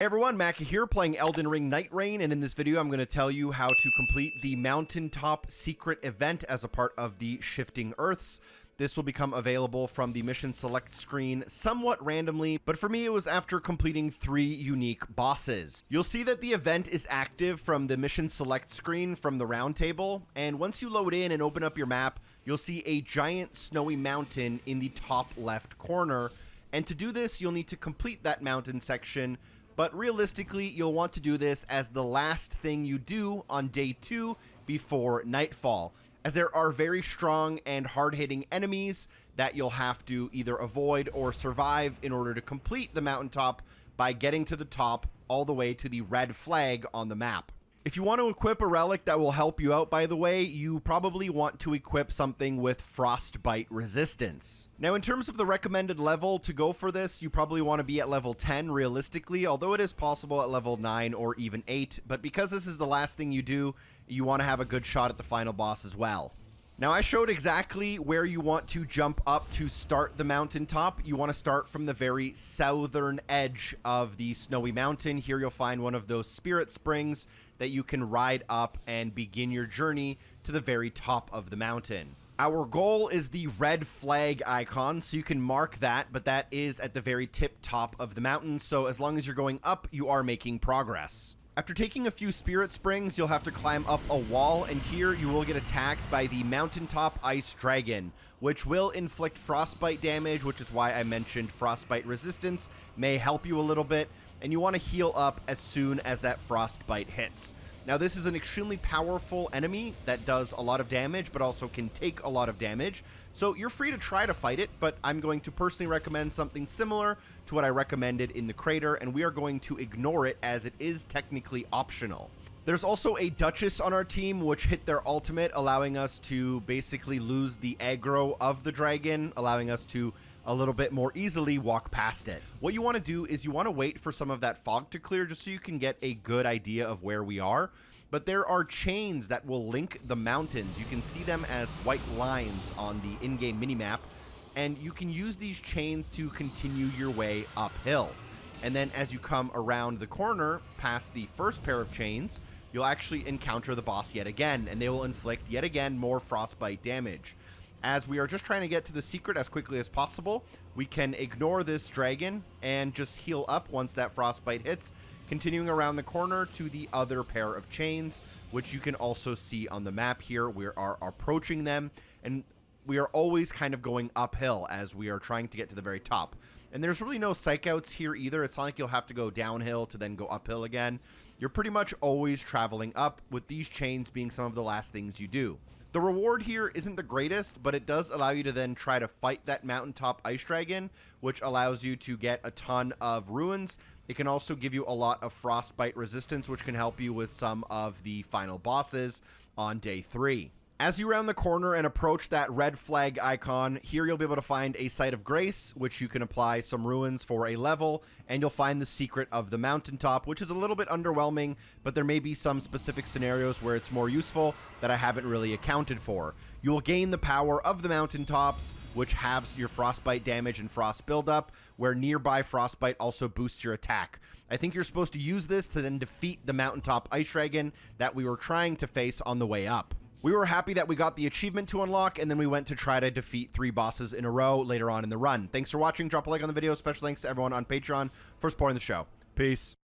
Hey everyone, Macca here playing Elden Ring Nightreign, and in this video I'm going to tell you how to complete the Mountaintop secret event as a part of the Shifting Earths. This will become available from the mission select screen somewhat randomly, but for me it was after completing 3 unique bosses. You'll see that the event is active from the mission select screen from the round table, and once you load in and open up your map, you'll see a giant snowy mountain in the top left corner, and to do this you'll need to complete that mountain section. But realistically, you'll want to do this as the last thing you do on day 2 before nightfall, as there are very strong and hard-hitting enemies that you'll have to either avoid or survive in order to complete the mountaintop by getting to the top all the way to the red flag on the map. If you want to equip a relic that will help you out, by the way, you probably want to equip something with frostbite resistance. Now, in terms of the recommended level to go for this, you probably want to be at level 10 realistically, although it is possible at level 9 or even 8. But because this is the last thing you do, you want to have a good shot at the final boss as well. Now, I showed exactly where you want to jump up to start the mountaintop. You want to start from the very southern edge of the snowy mountain. Here you'll find one of those spirit springs that you can ride up and begin your journey to the very top of the mountain. Our goal is the red flag icon, so you can mark that, but that is at the very tip top of the mountain, so as long as you're going up, you are making progress. After taking a few spirit springs, you'll have to climb up a wall, and here you will get attacked by the Mountaintop Ice Dragon, which will inflict frostbite damage, which is why I mentioned frostbite resistance may help you a little bit, and you want to heal up as soon as that frostbite hits. Now, this is an extremely powerful enemy that does a lot of damage, but also can take a lot of damage. So you're free to try to fight it, but I'm going to personally recommend something similar to what I recommended in the crater, and we are going to ignore it as it is technically optional. There's also a Duchess on our team, which hit their ultimate, allowing us to basically lose the aggro of the dragon, allowing us to a little bit more easily walk past it. What you want to do is you want to wait for some of that fog to clear just so you can get a good idea of where we are. But there are chains that will link the mountains. You can see them as white lines on the in-game minimap, and you can use these chains to continue your way uphill. And then as you come around the corner past the first pair of chains, you'll actually encounter the boss yet again, and they will inflict yet again more frostbite damage. As we are just trying to get to the secret as quickly as possible, we can ignore this dragon and just heal up once that frostbite hits, continuing around the corner to the other pair of chains, which you can also see on the map here. We are approaching them, and we are always kind of going uphill as we are trying to get to the very top. And there's really no psych outs here either. It's not like you'll have to go downhill to then go uphill again. You're pretty much always traveling up, with these chains being some of the last things you do. The reward here isn't the greatest, but it does allow you to then try to fight that Mountaintop Ice Dragon, which allows you to get a ton of ruins. It can also give you a lot of frostbite resistance, which can help you with some of the final bosses on day 3. As you round the corner and approach that red flag icon, here you'll be able to find a Site of Grace, which you can apply some ruins for a level, and you'll find the secret of the mountaintop, which is a little bit underwhelming, but there may be some specific scenarios where it's more useful that I haven't really accounted for. You will gain the power of the mountaintops, which halves your frostbite damage and frost buildup, where nearby frostbite also boosts your attack. I think you're supposed to use this to then defeat the Mountaintop Ice Dragon that we were trying to face on the way up. We were happy that we got the achievement to unlock, and then we went to try to defeat 3 bosses in a row later on in the run. Thanks for watching. Drop a like on the video. Special thanks to everyone on Patreon for supporting the show. Peace.